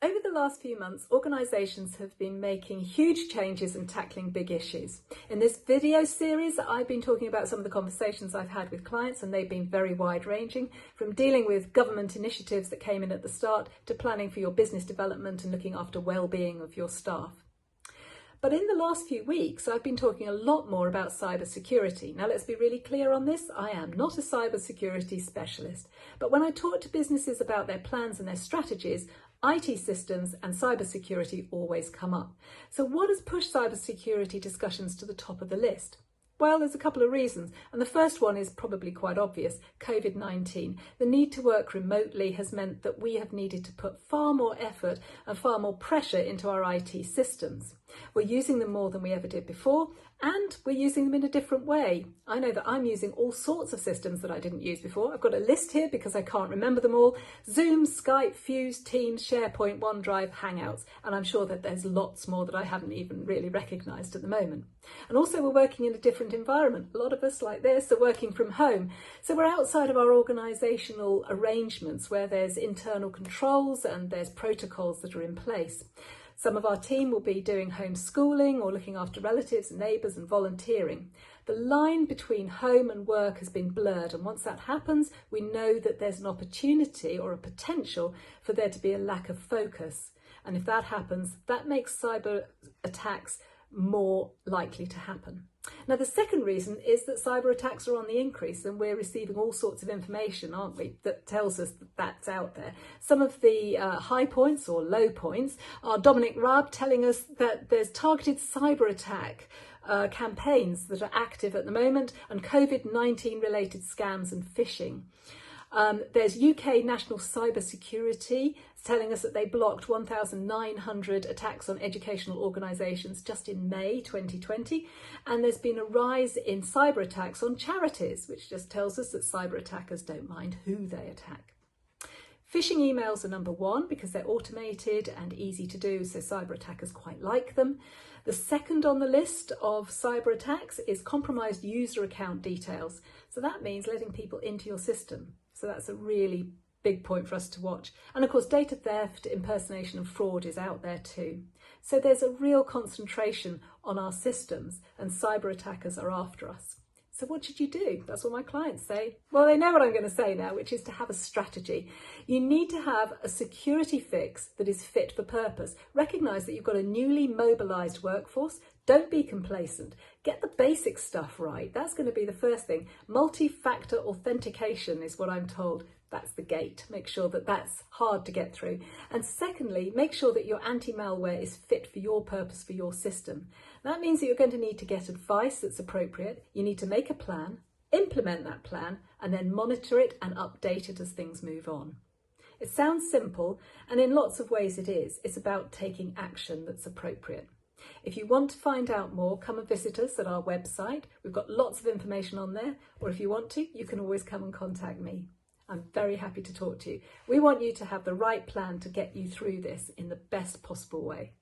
Over the last few months, organisations have been making huge changes and tackling big issues. In this video series, I've been talking about some of the conversations I've had with clients, and they've been very wide-ranging, from dealing with government initiatives that came in at the start to planning for your business development and looking after well-being of your staff. But in the last few weeks, I've been talking a lot more about cybersecurity. Now, let's be really clear on this. I am not a cybersecurity specialist, but when I talk to businesses about their plans and their strategies, IT systems and cybersecurity always come up. So what has pushed cybersecurity discussions to the top of the list? Well, there's a couple of reasons, and the first one is probably quite obvious: COVID-19. The need to work remotely has meant that we have needed to put far more effort and far more pressure into our IT systems. We're using them more than we ever did before, and we're using them in a different way. I know that I'm using all sorts of systems that I didn't use before. I've got a list here because I can't remember them all: Zoom, Skype, Fuse, Teams, SharePoint, OneDrive, Hangouts, and I'm sure that there's lots more that I haven't even really recognised at the moment. And also, we're working in a different environment. A lot of us, like this, are working from home. So we're outside of our organisational arrangements where there's internal controls and there's protocols that are in place. Some of our team will be doing homeschooling or looking after relatives and neighbours and volunteering. The line between home and work has been blurred, and once that happens, we know that there's an opportunity or a potential for there to be a lack of focus. And if that happens, that makes cyber attacks more likely to happen. Now, the second reason is that cyber attacks are on the increase, and we're receiving all sorts of information, aren't we, that tells us that that's out there. Some of the high points or low points are Dominic Raab telling us that there's targeted cyber attack campaigns that are active at the moment, and COVID-19 related scams and phishing. There's UK National Cyber Security telling us that they blocked 1,900 attacks on educational organisations just in May 2020. And there's been a rise in cyber attacks on charities, which just tells us that cyber attackers don't mind who they attack. Phishing emails are number one because they're automated and easy to do, so cyber attackers quite like them. The second on the list of cyber attacks is compromised user account details. So that means letting people into your system. So that's a really big point for us to watch. And of course, data theft, impersonation and fraud is out there too. So there's a real concentration on our systems, and cyber attackers are after us. So what should you do? That's what my clients say. Well, they know what I'm going to say now, which is to have a strategy. You need to have a security fix that is fit for purpose. Recognise that you've got a newly mobilised workforce. Don't be complacent. Get the basic stuff right. That's going to be the first thing. Multi-factor authentication is what I'm told. That's the gate. Make sure that that's hard to get through. And secondly, make sure that your anti-malware is fit for your purpose, for your system. That means that you're going to need to get advice that's appropriate. You need to make a plan, implement that plan, and then monitor it and update it as things move on. It sounds simple, and in lots of ways it is. It's about taking action that's appropriate. If you want to find out more, come and visit us at our website. We've got lots of information on there, or if you want to, you can always come and contact me. I'm very happy to talk to you. We want you to have the right plan to get you through this in the best possible way.